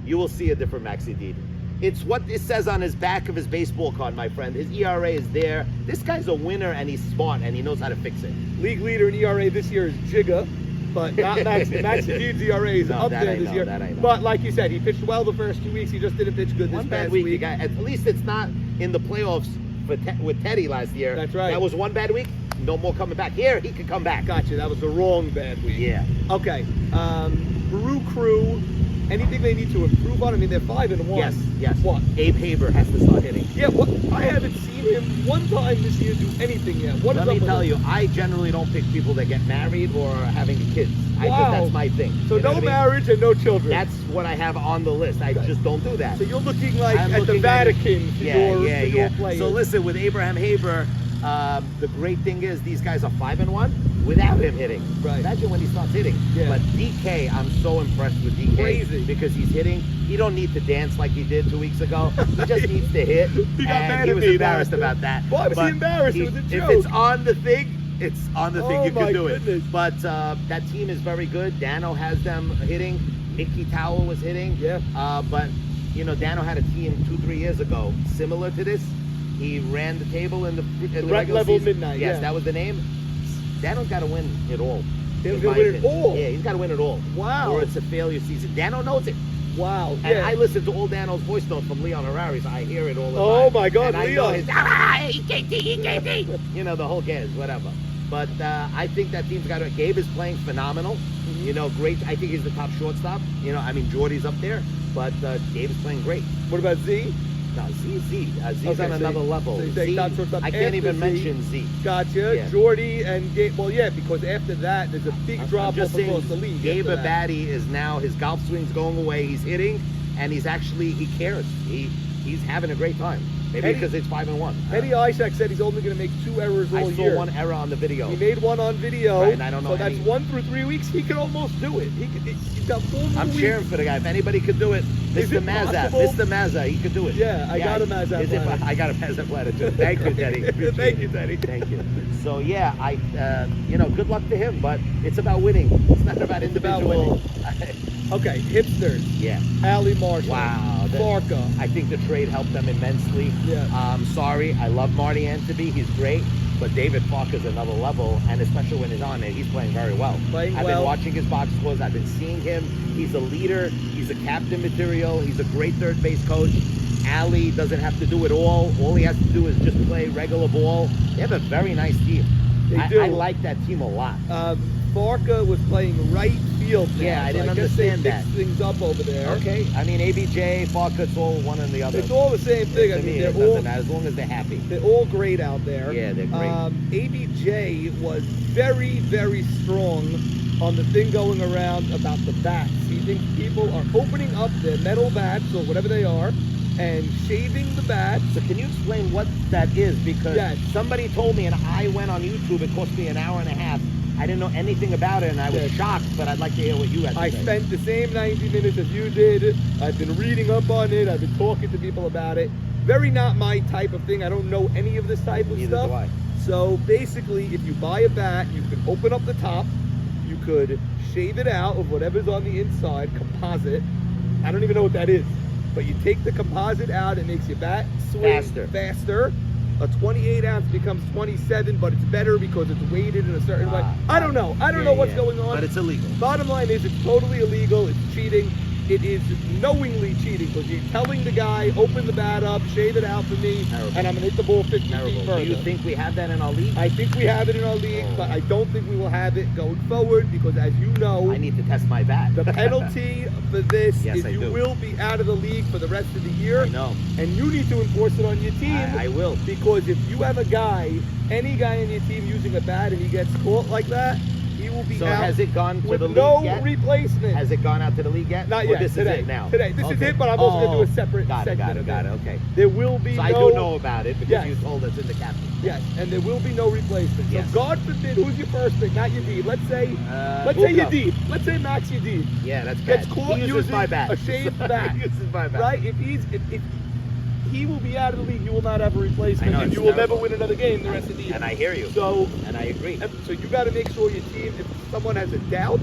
C: you will see a different Maxi Deed. It's what it says on his back of his baseball card, my friend. His ERA is there. This guy's a winner, and he's smart, and he knows how to fix it.
B: League leader in ERA this year is Jigga, but not Maxi. Maxi Deed's ERA is
C: No,
B: up
C: that
B: there
C: I
B: this
C: know,
B: year.
C: that I know.
B: But like you said, he pitched well the first 2 weeks. He just didn't pitch good this
C: One bad
B: past
C: week.
B: week.
C: At least it's not in the playoffs with Teddy last year.
B: That's right.
C: That was one bad week. No more coming back. Here, he could come back.
B: Gotcha. That was the wrong bad week.
C: Yeah.
B: Okay. Brew Crew. Anything they need to improve on? I mean, they're 5-1.
C: Yes.
B: What?
C: Abe Haber has to start hitting.
B: Yeah. What? I haven't seen him one time this year do anything yet. What is
C: Let me
B: up with
C: tell
B: him?
C: you, I generally don't pick people that get married or having kids. I
B: Wow.
C: just, that's my thing.
B: So
C: You know
B: no
C: what I mean?
B: marriage and no children.
C: That's what I have on the list. I
B: Okay.
C: just don't do that.
B: So you're looking like
C: I'm
B: at the
C: looking at it.
B: Vatican for your players.
C: So listen, with Abraham Haber, the great thing is these guys are 5-1 without him hitting.
B: Right.
C: Imagine when he starts hitting.
B: Yeah.
C: But DK, I'm so impressed with DK
B: Crazy.
C: because he's hitting. He don't need to dance like he did 2 weeks ago. He just needs to hit.
B: He got
C: and
B: mad
C: he
B: at
C: was
B: me
C: embarrassed
B: last
C: about that.
B: Why was he
C: But
B: embarrassed? It was a
C: If
B: joke.
C: it's on the thing, it's on the thing.
B: Oh
C: You
B: my
C: can do
B: goodness.
C: it. But that team is very good. Dano has them hitting. Mickey Towell was hitting.
B: Yeah.
C: But you know, Dano had a team 2-3 years ago similar to this. He ran the table in the
B: Red
C: regular
B: Level
C: season.
B: Midnight,
C: Yes,
B: yeah.
C: that was the name. Dano's got to win it all.
B: He's
C: in
B: gonna
C: my
B: win it
C: opinion.
B: all?
C: Yeah, he's got to win it all.
B: Wow.
C: Or it's a failure season. Dano knows it.
B: Wow.
C: And
B: Yeah.
C: I listen to all Dano's voice notes from Leon Harari's. I hear it all the
B: Oh
C: time.
B: my God,
C: and I know
B: Leon.
C: his, EKT. You know, the whole gas, whatever. But I think that team's got to. Gabe is playing phenomenal.
B: Mm-hmm.
C: You know, great. I think he's the top shortstop. You know, I mean, Jordy's up there, but Gabe is playing great.
B: What about Z?
C: No, Z's
B: Okay,
C: on
B: so
C: another
B: you-
C: level.
B: so you say
C: Z,
B: top shortstop
C: I can't
B: after
C: even
B: Z.
C: mention Z.
B: Gotcha.
C: Yeah.
B: Jordy and Gabe. Well, yeah, because after that, there's a big
C: I'm
B: drop
C: just
B: off
C: saying,
B: across the league.
C: Gabe
B: after that.
C: Abadi is now, his golf swing's going away. He's hitting, and he cares. He's having a great time. Maybe
B: Eddie-
C: because it's 5-1.
B: Eddie Isaac said he's only going to make 2 errors
C: I
B: all
C: saw
B: year.
C: one error on the video.
B: He made one on video.
C: Right, and I don't know
B: So that's
C: any-
B: 1 through 3 weeks. He could almost do it. He's got 4 more
C: I'm
B: weeks.
C: cheering for the guy. If anybody could do it,
B: Is
C: Mr.
B: it
C: Mazza.
B: possible?
C: Mr. Mazza, he could do it.
B: Yeah, I got a Mazza
C: is it-
B: platter.
C: I got a Mazza platter too. Thank you, Teddy.
B: Thank you, Teddy.
C: Thank you. So yeah, you know, good luck to him, but it's about winning. It's not about
B: It's about
C: individual.
B: Okay, hipsters.
C: Yeah.
B: Ali Marshall.
C: Wow.
B: Farka.
C: I think the trade helped them immensely.
B: Yeah.
C: Sorry, I love Marty Anteby. He's great. But David Farka's another level, and especially when he's on it, he's playing very well.
B: Playing
C: I've
B: well.
C: been watching his box scores. I've been seeing him. He's a leader. He's a captain material. He's a great third base coach. Ali doesn't have to do it all. All he has to do is just play regular ball. They have a very nice team.
B: They do.
C: I like that team a lot.
B: Farka was playing right field now.
C: Yeah, I
B: so
C: didn't
B: I guess they
C: understand
B: fixed
C: that.
B: things up over there.
C: Okay. I mean, ABJ, Farka, it's all one and the other.
B: It's all the same thing. I
C: To
B: mean,
C: me, it
B: they're all
C: doesn't matter as long as they're happy.
B: they're all great out there.
C: Yeah, they're great.
B: ABJ was very, very strong on the thing going around about the bats. He thinks people are opening up their metal bats or whatever they are and shaving the bats.
C: So can you explain what that is? Because
B: Yes.
C: somebody told me, and I went on YouTube. It cost me an hour and a half. I didn't know anything about it, and I was
B: Yes.
C: shocked. But I'd like to hear what you had to
B: I
C: say.
B: spent the same 90 minutes as you did. I've been reading up on it. I've been talking to people about it. Very not my type of thing. I don't know any of this type of
C: Neither
B: stuff.
C: do I.
B: So basically, if you buy a bat, you can open up the top. You could shave it out of whatever's on the inside, composite. I don't even know what that is. But you take the composite out, it makes your bat swing faster. A 28 ounce becomes 27, but it's better because it's weighted in a certain way. I don't know. I don't know what's going on.
C: But it's illegal.
B: Bottom line is it's totally illegal. It's cheating. It is knowingly cheating because you're telling the guy, open the bat up, shave it out for me,
C: Terrible.
B: and I'm going to hit the ball 50
C: Terrible.
B: feet further.
C: Do you think we have that in our league?
B: I think we have it in our league, but I don't think we will have it going forward because, as you know,
C: I need to test my bat.
B: the penalty for this
C: Yes,
B: is
C: I
B: you
C: do.
B: will be out of the league for the rest of the year.
C: I know.
B: And you need to enforce it on your team.
C: I will.
B: Because if you have a guy, any guy on your team using a bat and he gets caught like that, he will be
C: So
B: out
C: has it gone to
B: with
C: the league
B: no
C: yet?
B: replacement.
C: Has it gone out to the league yet?
B: Not
C: Or
B: yet.
C: this
B: Today.
C: is it now?
B: Today. This is
C: Okay.
B: it, but I'm also going to do a separate
C: Got it,
B: segment
C: got it,
B: of
C: okay.
B: There will be
C: So
B: no...
C: I do know about it because
B: Yes.
C: you told us in the captain.
B: Yes, and there will be no replacement.
C: Yes.
B: So God forbid, who's your first pick? Not your deed. Let's say
C: Hookah.
B: Yedid. Let's say Max Yedid.
C: Yeah, that's bad.
B: Gets caught
C: He uses
B: using
C: my bat.
B: a shaved bat.
C: He uses my bat.
B: Right? If he's... If he will be out of the league. You will not have a replacement,
C: I know,
B: and
C: it's
B: you will
C: terrible.
B: never win another game the rest of the year.
C: And I hear you.
B: So,
C: And I agree.
B: so you got to make sure your team, if someone has a doubt,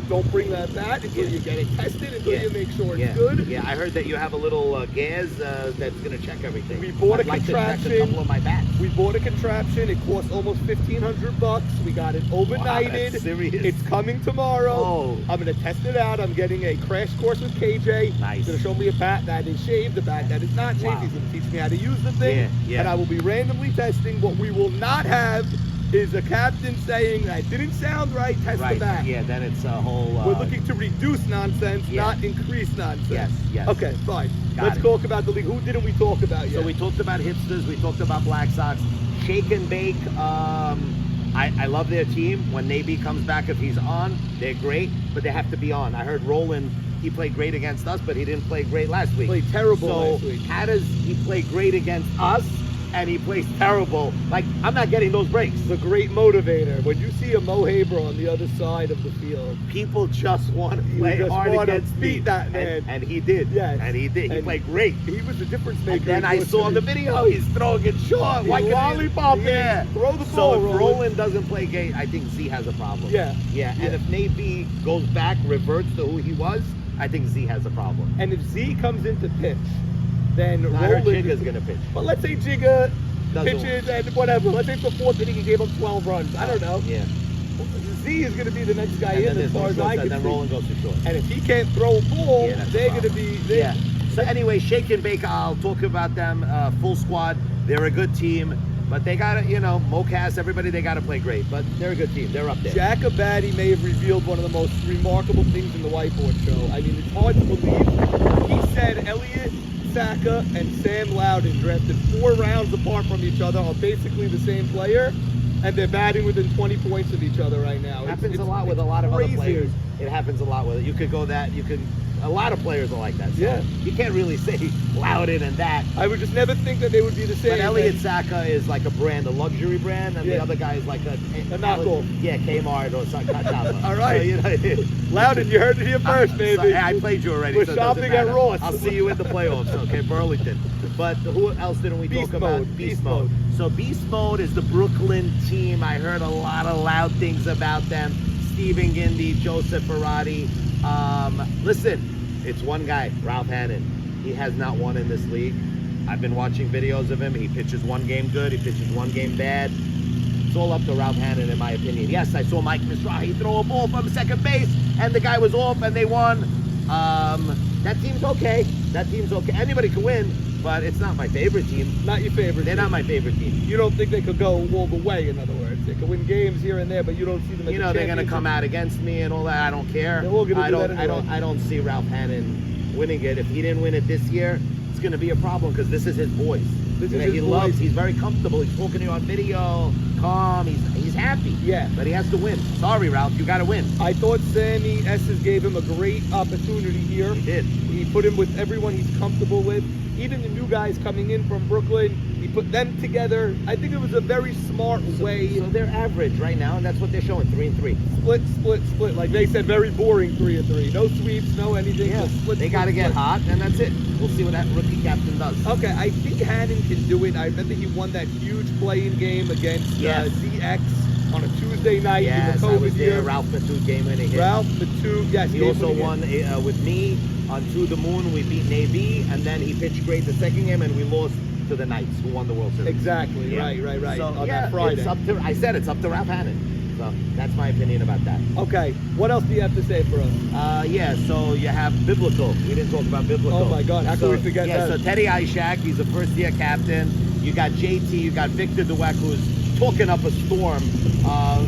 B: don't bring that bat until you get it tested, until you make sure it's good.
C: Yeah, I heard that you have a little gas that's going to check everything.
B: We bought
C: I'd
B: a
C: like to check
B: contraption.
C: a couple of my bats.
B: We bought a contraption. It cost almost $1,500. We got it overnighted.
C: That's serious.
B: It's coming tomorrow.
C: Oh.
B: I'm going to test it out. I'm getting a crash course with KJ.
C: Nice.
B: He's going to show me a bat that is shaved, a bat that is not shaved.
C: Wow.
B: He's going to teach me how to use the thing.
C: Yeah, yeah.
B: And I will be randomly testing. What we will not have is a captain saying that didn't sound right, test the bat.
C: Yeah, then it's a whole...
B: We're looking to reduce nonsense,
C: yeah.
B: not increase nonsense.
C: Yes, yes.
B: Okay, fine.
C: Got
B: Let's
C: it.
B: talk about the league. Who didn't we talk about yet?
C: So we talked about hipsters, we talked about Black Sox. Shake and Bake, I love their team. When Naby comes back, if he's on, they're great, but they have to be on. I heard Roland, he played great against us, but he didn't play great last week.
B: Played terrible
C: so
B: last week.
C: How does he play great against us and he plays terrible? Like, I'm not getting those breaks.
B: The great motivator. When you see a Mo Haber on the other side of the field,
C: People just want to play
B: just
C: hard
B: wanna
C: against
B: beat
C: me.
B: that man.
C: And he did.
B: Yes.
C: And he did. He
B: And
C: played great.
B: he was the difference maker.
C: And then
B: in
C: I
B: your
C: saw
B: city.
C: the video. He's throwing it short.
B: He's
C: Why couldn't he-
B: lollipopping.
C: Yeah.
B: Throw the
C: So
B: ball,
C: if
B: Roland.
C: Roland doesn't play great, I think Z has a problem.
B: Yeah.
C: Yeah.
B: Yeah.
C: And if Nate B goes back, reverts to who he was, I think Z has a problem.
B: And if Z comes into pitch, then
C: I heard
B: Roland
C: Jigga's gonna pitch.
B: But let's say Jigga
C: Doesn't-
B: pitches and whatever. Let's say it's the fourth inning he gave up 12 runs. I don't know.
C: Yeah.
B: Z is going to be the next guy
C: And then
B: in as
C: there's no
B: far as I
C: shortstop,
B: can
C: then
B: see.
C: Roland goes to short.
B: And if he can't throw a ball,
C: Yeah, that's
B: they're
C: the
B: going to
C: problem.
B: be...
C: Yeah. So anyway, Shake and Bake, I'll talk about them. Full squad. They're a good team. But they got to, Mocas, everybody, they got to play great. But they're a good team. They're up there.
B: Jack Abadi may have revealed one of the most remarkable things in the whiteboard show. I mean, it's hard to believe. He said Elliott, Saka, and Sam Loudon drafted 4 rounds apart from each other, are basically the same player, and they're batting within 20 points of each other right now.
C: It happens a lot with a lot of
B: crazy.
C: other players. It happens a lot with it. You could go that, a lot of players are like that. So
B: Yeah.
C: You can't really say Loudon and that.
B: I would just never think that they would be the same.
C: But Elliott Saka is like a brand, a luxury brand, and the
B: Yeah.
C: other guy is like a
B: knockoff.
C: Yeah, Kmart or something.
B: All right.
C: So,
B: Loudon, you heard it here first, baby.
C: So, I played you already.
B: We're
C: so it doesn't
B: shopping at
C: matter.
B: Ross.
C: I'll see you in the playoffs, okay, Burlington. But who else didn't we
B: Beast
C: talk about?
B: Mode,
C: Beast
B: Beast
C: Mode.
B: Mode.
C: So Beast Mode is the Brooklyn team. I heard a lot of loud things about them. Stephen Gindy, Joseph Ferrati. Listen, it's one guy, Ralph Hannon. He has not won in this league. I've been watching videos of him. He pitches one game good. He pitches one game bad. It's all up to Ralph Hannon, in my opinion. Yes, I saw Mike Mizrahi throw a ball from second base, and the guy was off, and they won. That team's okay. That team's okay. Anybody can win, but it's not my favorite team.
B: Not your favorite.
C: They're
B: team.
C: not my favorite team.
B: You don't think they could go all the way, in other words. They could win games here and there, but you don't see them as
C: They're gonna come out against me and all that. I don't care.
B: They're all gonna
C: I
B: do
C: don't.
B: that
C: I don't.
B: anyway.
C: I don't see Ralph Hannon winning it. If he didn't win it this year, it's gonna be a problem because this is his voice.
B: This is
C: He
B: his
C: loves.
B: voice.
C: He's very comfortable. He's talking to you on video, calm. He's happy.
B: Yeah.
C: But he has to win. Sorry, Ralph. You got to win.
B: I thought Sammy Esses gave him a great opportunity here.
C: He did.
B: He put him with everyone he's comfortable with. Even the new guys coming in from Brooklyn, he put them together. I think it was a very smart way.
C: So they're average right now, and that's what they're showing. 3-3.
B: Split, split, split. Like they said, very boring 3-3. No sweeps, no anything.
C: Yeah.
B: Just split,
C: They
B: split,
C: got to get
B: split.
C: hot, and that's it. We'll see what that rookie captain does.
B: Okay, I think Hannon can do it. I remember he won that huge play-in game against
C: Yes.
B: ZX on a Tuesday night
C: Yes,
B: in the
C: I was
B: COVID
C: there.
B: year.
C: Ralph Matute game winning hit.
B: Ralph Matute, yes.
C: He
B: game
C: also
B: winning hit.
C: won with me on To the Moon. We beat Navy, and then he pitched great the second game, and we lost to the Knights, who won the World Series.
B: Exactly,
C: Yeah.
B: right.
C: So,
B: on
C: yeah,
B: that Friday.
C: It's up to, I said it's up to Ralph Hannon. So that's my opinion about that.
B: Okay, what else do you have to say for us?
C: Yeah, so you have Biblical. We didn't talk about Biblical.
B: Oh my God, how can we forget that?
C: So Teddy Ishak, he's a first-year captain. You got JT, you got Victor Dweck, who's talking up a storm.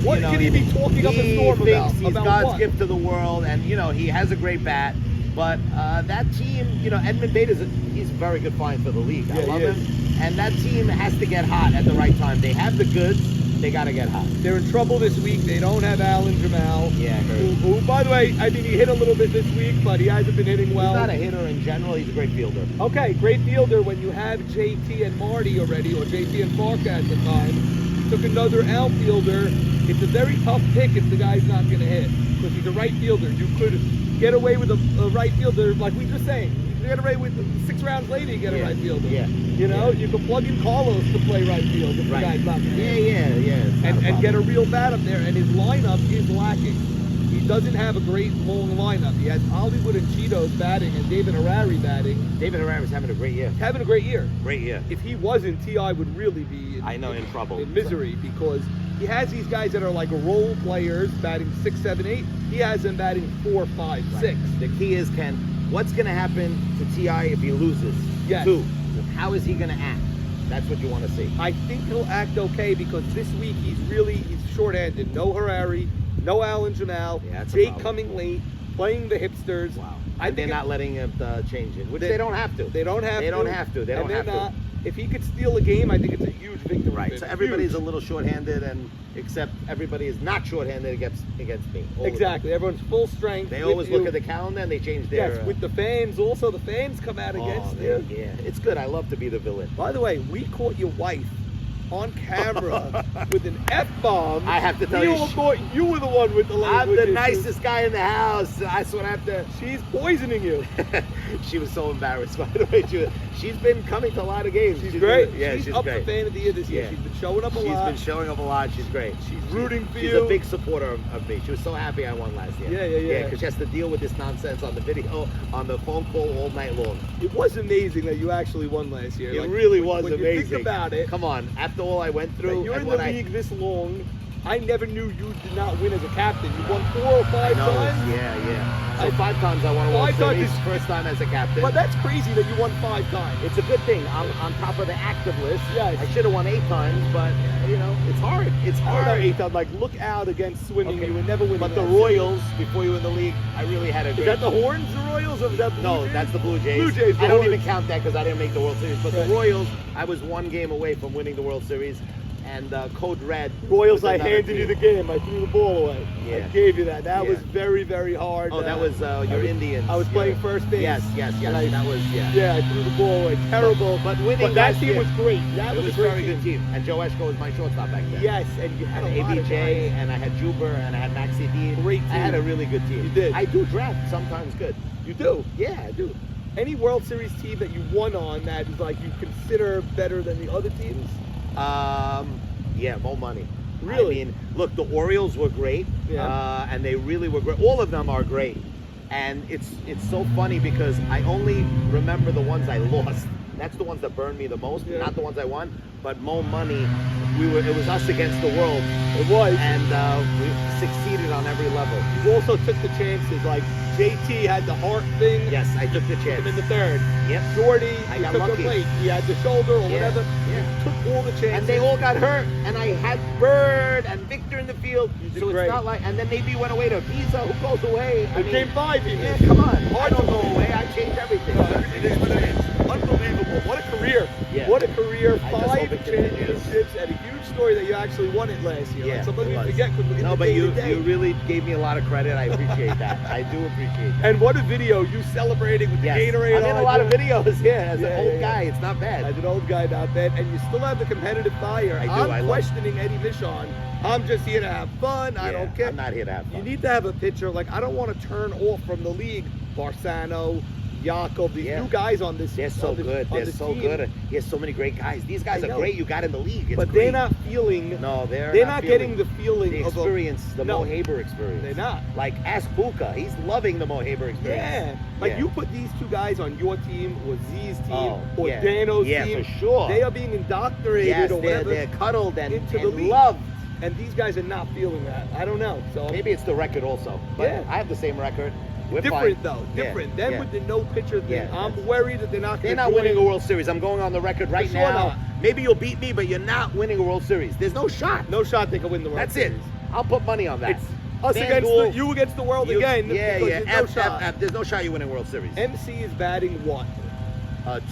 B: What can he be talking up a storm
C: He
B: about?
C: thinks he's
B: About
C: God's
B: what?
C: gift to the world, and he has a great bat. But that team, Edmund Bader's he's a very good find for the league. I
B: Yeah,
C: love
B: he
C: him.
B: is.
C: And that team has to get hot at the right time. They have the goods. They got to get hot.
B: They're in trouble this week. They don't have Alan Jamal.
C: Yeah, I heard.
B: Who, by the way, I mean, he hit a little bit this week, but he hasn't been hitting well.
C: He's not a hitter in general. He's a great fielder.
B: Okay, great fielder when you have JT and Marty already, or JT and Farka at the time. You took another outfielder. It's a very tough pick if the guy's not going to hit, because he's a right fielder. You could get away with a right fielder, like we just saying. get a right with 6 rounds later, you get a right fielder.
C: Yeah.
B: You know, you can plug in Carlos to play right field if the guy's not there.
C: Yeah.
B: And get a real bat up there. And his lineup is lacking. He doesn't have a great long lineup. He has Hollywood and Cheetos batting and David Harari batting.
C: David Harari's having a great year.
B: Having a great year.
C: Great year.
B: If he wasn't, T.I. would really be
C: in trouble.
B: In misery, because he has these guys that are like role players batting 6, 7, 8. He has them batting 4, 5, 6.
C: The key is, Ken, what's going to happen to T.I. if he loses?
B: Yes.
C: 2. How is he going to act? That's what you want to see.
B: I think he'll act okay, because this week he's shorthanded. No Harari, no Alan Jamal,
C: Yeah, that's a
B: Jake
C: problem.
B: coming late, playing the hipsters.
C: Wow.
B: I
C: And they're
B: think
C: not letting him change it, which they don't have to.
B: They don't have
C: They
B: to.
C: don't have to. They don't
B: and
C: have
B: they're
C: to.
B: not. If he could steal a game, I think it's a huge victory.
C: Right. So everybody's
B: Huge.
C: a little shorthanded, and except everybody is not shorthanded against me. All the
B: Exactly. Everyone's full strength.
C: time. They
B: with
C: always
B: you.
C: look at the calendar and they change their.
B: Yes, with the fans. Also, the fans come out against you.
C: Yeah, it's good. I love to be the villain.
B: By the way, we caught your wife on camera with an F-bomb.
C: I have to tell
B: we
C: you,
B: all thought you were the one with the
C: I'm
B: language
C: the
B: issues.
C: nicest guy in the house. That's what I have to.
B: She's poisoning you.
C: She was so embarrassed, by the way. She's been coming to a lot of games.
B: She's great.
C: Yeah,
B: she's
C: she's
B: up
C: great.
B: for fan of the year this year.
C: Yeah.
B: She's been showing up a
C: She's
B: lot.
C: been showing up a lot. She's great.
B: She's rooting for
C: She's
B: you.
C: a big supporter of me. She was so happy I won last year.
B: Yeah.
C: Because she has to deal with this nonsense on the video, on the phone call all night long.
B: It was amazing that you actually won last year.
C: It
B: Like,
C: really was
B: when
C: amazing.
B: you think about it,
C: Come on, after all I went
B: that
C: through,
B: you're
C: and
B: in the
C: when
B: league this long. I never knew you did not win as a captain. You won 4 or 5
C: I know,
B: times.
C: yeah. So 5 times I won a World
B: 5 times
C: Series,
B: is-
C: first time as a captain.
B: But that's crazy that you won 5 times.
C: It's a good thing. I'm on top of the active list.
B: Yes.
C: I should have won 8 times, but it's hard. It's
B: I don't know,
C: hard.
B: Ethan, like, look out against swimming.
C: Okay.
B: You would never win.
C: But the
B: last year.
C: Royals, before you were in the league, I really had a
B: Is
C: great.
B: that the Horns, the Royals, or is that the Blue
C: No,
B: Jays?
C: that's the Blue Jays.
B: Blue Jays, the
C: I don't
B: Horns.
C: even count that because I didn't make the World Series. But
B: Right.
C: the Royals, I was 1 game away from winning the World Series. And Code Red.
B: Royals,
C: was
B: I
C: another
B: handed you the
C: team.
B: game. I threw the ball away. I
C: Yeah.
B: gave you that. That
C: Yeah.
B: was very, very hard.
C: Oh, that was your Indians.
B: I was playing first base.
C: Yes.
B: And
C: That was
B: Yeah, I threw the ball away. Terrible.
C: But winning
B: But that
C: last
B: team
C: year,
B: was great. That
C: it was
B: a
C: a
B: great
C: very good team. And Joe Eshko was my shortstop back then.
B: Yes, and you had
C: And
B: a lot of
C: ABJ,
B: guys.
C: and I had Juber, and I had Maxi Dean.
B: Great
C: I had a
B: team.
C: really good team.
B: You did.
C: I do draft sometimes good.
B: You do.
C: Yeah, I do.
B: Any World Series team that you won on that is like you consider better than the other teams?
C: Yeah, more money.
B: Really?
C: I mean, look, the Orioles were great,
B: Yeah.
C: and they really were great. All of them are great, and it's so funny because I only remember the ones I lost. That's the ones that burned me the most,
B: Yeah.
C: not the ones I won. But more money, it was us against the world,
B: It was.
C: and we succeeded on every level.
B: You also took the chances. Like JT had the heart thing.
C: Yes, I took the
B: Took
C: chance.
B: him in the 3rd.
C: Yep.
B: Jordy,
C: I
B: you
C: got
B: took
C: lucky.
B: him late. He had the shoulder or
C: Yeah,
B: whatever.
C: yeah.
B: You took all the chances.
C: And they all got hurt, and I had Bird and Victor in the field.
B: You did
C: So it's
B: great.
C: not like, and then maybe went away to Visa. Who goes away? I
B: In
C: mean,
B: game 5 even.
C: yeah, come on. I
B: Hard
C: don't
B: to
C: go
B: believe.
C: away. I changed everything.
B: No, it is what it is. Unbelievable. What a career.
C: Yeah.
B: What a career.
C: I just
B: 5
C: hope it continues.
B: championships and a huge story that you actually won it last year.
C: Yeah,
B: Like sometimes
C: it
B: we
C: was.
B: forget because we get
C: No,
B: the
C: but you
B: day-to-day.
C: really gave me a lot of credit. I appreciate that. I do appreciate that.
B: And what a video. You celebrating with the
C: Yes.
B: Gatorade
C: I'm in a
B: on.
C: lot of videos. Yeah, as
B: Yeah,
C: an old
B: yeah,
C: guy, it's not bad.
B: As an old guy, not bad. And you still have the competitive fire.
C: I do,
B: I'm
C: I love-
B: questioning Eddie Michon. I'm just here to have fun. I
C: Yeah,
B: don't care.
C: I'm not here to have fun.
B: You need to have a pitcher. Like, I don't want to turn off from the league. Barsano, Yakov, these
C: Yeah.
B: new guys on this
C: They're so
B: on this-
C: good.
B: on
C: They're
B: this
C: so
B: team.
C: good. He has so many great guys. These guys
B: I
C: are
B: know.
C: great. You got in the league. It's
B: But
C: great.
B: they're not feeling.
C: No, they're
B: not
C: feeling
B: getting the feeling
C: the
B: of a.
C: experience, the
B: No.
C: Mo Haber experience.
B: They're not.
C: Like, ask Buka. He's loving the Mo Haber experience.
B: Yeah. Like
C: Yeah.
B: you put these 2 guys on your team or Z's team
C: Oh,
B: or
C: yeah.
B: Dano's
C: Yeah,
B: team.
C: for sure.
B: They are being indoctrinated
C: Yes,
B: or whatever.
C: they're cuddled and,
B: into the
C: and
B: league.
C: loved.
B: And these guys are not feeling that. I don't know. So
C: Maybe it's the record also. But
B: Yeah.
C: I have the same record. We're
B: different
C: fine.
B: though.
C: Yeah,
B: Different. Then
C: yeah.
B: with the no pitcher thing,
C: Yeah,
B: I'm
C: that's-
B: worried that they're not.
C: They're
B: gonna
C: not winning a
B: join.
C: World Series. I'm going on the record right
B: sure
C: now.
B: not.
C: Maybe you'll beat me, but you're not winning a World Series. There's no shot.
B: No shot they can win the World
C: That's it.
B: Series.
C: I'll put money on that.
B: It's us
C: FanDuel,
B: against the, you against the world again.
C: Yeah,
B: because
C: yeah.
B: There's no shot.
C: There's no shot you win a World Series.
B: MC is batting what?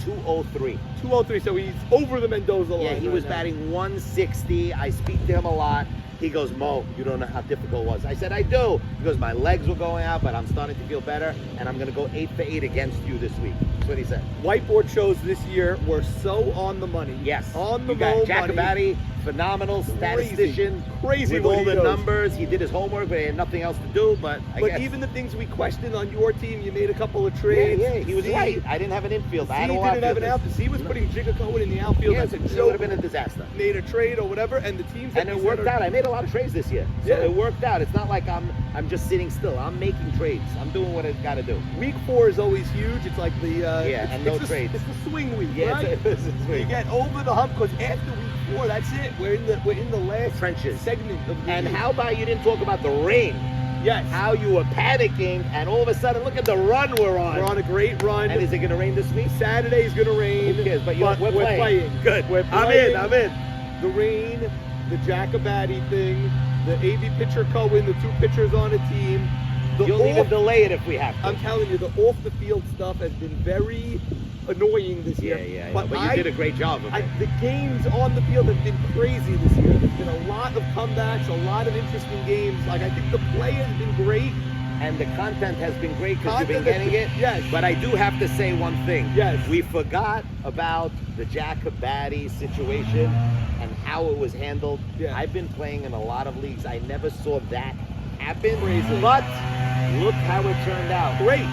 C: 203.
B: 203. So he's over the Mendoza line.
C: Yeah, he
B: right
C: was
B: now.
C: batting 160. I speak to him a lot. He goes, Mo, you don't know how difficult it was. I said, I do. He goes, my legs were going out, but I'm starting to feel better, and I'm going to go 8 for 8 against you this week. what he said.
B: Whiteboard shows this year were so on the money.
C: Yes.
B: On the
C: you got
B: money.
C: Jacobatti, phenomenal statistician.
B: Crazy
C: with
B: what
C: all
B: he
C: the
B: knows.
C: numbers. He did his homework, but he had nothing else to do. But guess.
B: Even the things we questioned on your team, you made a couple of trades.
C: Yeah, he was
B: Z,
C: right. I didn't have an infield. I had
B: Z
C: all
B: didn't have an
C: outfielders.
B: outfield. Z was putting Jigga Cohen in the outfield.
C: Yeah,
B: That's a
C: it would
B: joke.
C: have been a disaster.
B: Made a trade or whatever, and the teams that
C: And it
B: we
C: worked
B: said
C: out. I made a lot of trades this year. So
B: Yeah.
C: it worked out. It's not like I'm just sitting still. I'm making trades. I'm doing what I got to do.
B: Week 4 is always huge. It's like the
C: and no trades.
B: It's the swing week,
C: Yeah,
B: right?
C: it's a swing.
B: You get over the hump because after week 4, that's it. We're in the last
C: Trenches.
B: segment of the
C: And
B: year.
C: how about you didn't talk about the rain?
B: Yes,
C: How you were panicking, and all of a sudden, look at the run we're on.
B: we're on a great run.
C: And is it going to rain this week?
B: Saturday's gonna rain.
C: Who cares? But we're playing. Good.
B: We're
C: I'm
B: playing.
C: in. I'm in.
B: The rain, the Jacobatti thing, the AV pitcher Cohen, the 2 pitchers on a team. The
C: You'll even
B: off-
C: delay it if we have to.
B: I'm telling you, the off the field stuff has been very annoying this year.
C: But you did a great job of it.
B: The games on the field have been crazy this year. There's been a lot of comebacks, a lot of interesting games. Like, I think the play has been great.
C: And the content has been great because you've been
B: Content
C: getting it.
B: Yes.
C: But I do have to say one thing.
B: Yes.
C: We forgot about the Jacobatti situation and how it was handled.
B: Yeah.
C: I've been playing in a lot of leagues. I never saw that happen.
B: Crazy.
C: But look how it turned out.
B: Great.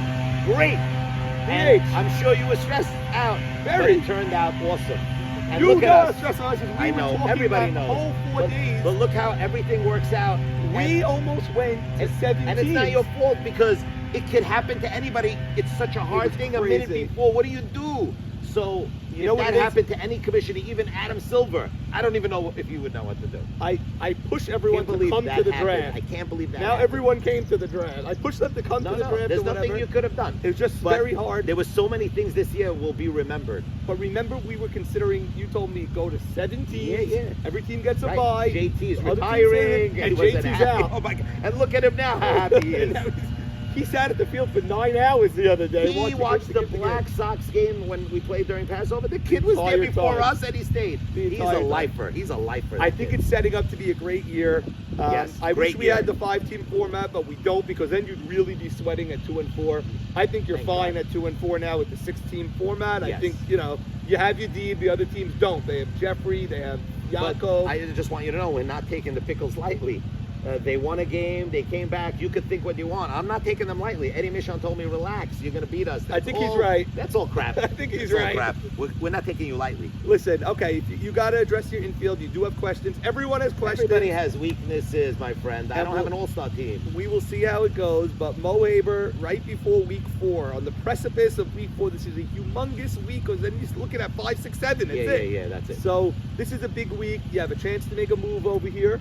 C: Great.
B: Great.
C: And I'm sure you were stressed out. But
B: Very.
C: it turned out awesome. And
B: You
C: look
B: know
C: at us.
B: stress on us. We
C: I
B: were
C: know.
B: talking
C: Everybody
B: that
C: knows.
B: whole 4
C: But,
B: days.
C: but look how everything works out.
B: We almost went to
C: And-
B: 17.
C: And it's not your fault because it could happen to anybody. It's such a hard
B: was
C: thing a minute
B: crazy.
C: before. What do you do? So
B: You
C: if
B: know what
C: that
B: it is?
C: happened to any commissioner, even Adam Silver, I don't even know if you would know what to do.
B: I push everyone
C: Can't
B: to
C: believe
B: come
C: that
B: to the
C: happened.
B: draft.
C: I can't believe that.
B: Now
C: happened.
B: everyone came to the draft. I pushed them to come
C: No,
B: to the
C: no.
B: draft
C: There's
B: or
C: nothing
B: whatever.
C: you could have done.
B: It was just
C: But
B: very hard.
C: There was so many things this year will be remembered.
B: But remember, we were considering, you told me, go to 7 teams.
C: Yeah, yeah.
B: Every team gets a
C: Right?
B: bye.
C: JT's
B: Other teams
C: retiring,
B: in,
C: he
B: and
C: wasn't
B: JT's
C: happy.
B: out.
C: Oh my God! And look at him now, how happy he is.
B: He sat at the field for 9 hours the other day.
C: He
B: watching
C: watched
B: the
C: the
B: kids again.
C: Black Sox game when we played during Passover. The kid was there
B: entire
C: before
B: time.
C: us, and he stayed.
B: The
C: He's
B: entire
C: a
B: time.
C: lifer. He's a lifer.
B: I
C: that
B: think
C: kid.
B: it's setting up to be a great year.
C: Yes,
B: I wish
C: great
B: we
C: year.
B: had the 5-team format, but we don't, because then you'd really be sweating at 2 and 4. I think you're
C: Thank
B: fine
C: God.
B: at 2 and 4 now with the 6-team format. I
C: Yes.
B: think, you have your Deeb, the other teams don't. They have Jeffrey, they have
C: But
B: Yaakov.
C: I just want you to know, we're not taking the pickles lightly. They won a game. They came back. You could think what you want. I'm not taking them lightly. Eddie Michon told me, relax. You're going to beat us.
B: I think he's right.
C: That's all crap.
B: I think he's
C: It's all
B: right.
C: crap. We're not taking you lightly.
B: Listen, okay, you got to address your infield. You do have questions. Everyone has questions.
C: Everybody has weaknesses, my friend. I
B: And
C: don't have an all-star team.
B: We will see how it goes, but Mo Haber, right before week 4, on the precipice of week 4, this is a humongous week, because then you're looking at 5, 6, 7. That's it.
C: Yeah, that's it.
B: So this is a big week. You have a chance to make a move over here.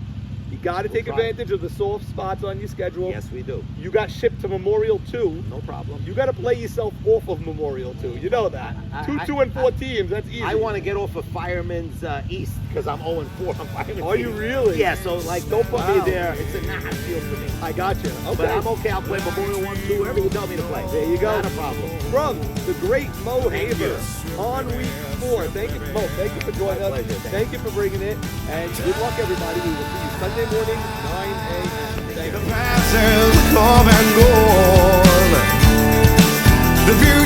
B: You got to take
C: try.
B: advantage of the soft spots on your schedule.
C: Yes, we do.
B: You got shipped to Memorial 2.
C: No problem.
B: You got to play yourself off of Memorial 2. You know that.
C: I-
B: 2 and 4 teams. That's easy.
C: I want to get off of Fireman's East because I'm 0-4 on Fireman's
B: Are you
C: East.
B: really?
C: Yeah, so don't put me
B: Wow.
C: there. It's a nah field for me.
B: I got you. Okay.
C: But I'm okay. I'll play Memorial 1-2, wherever you tell me to play.
B: There you go.
C: Not a problem.
B: From the great Mo
C: Thank
B: Haber
C: you.
B: on week 4. Thank you, Mo. Thank you for joining
C: My
B: us.
C: pleasure.
B: Thank you for bringing it. And good luck, everybody. We will see you Sunday morning, 9 a.m. Thank
A: The
B: you.
A: past has come and gone. The beauty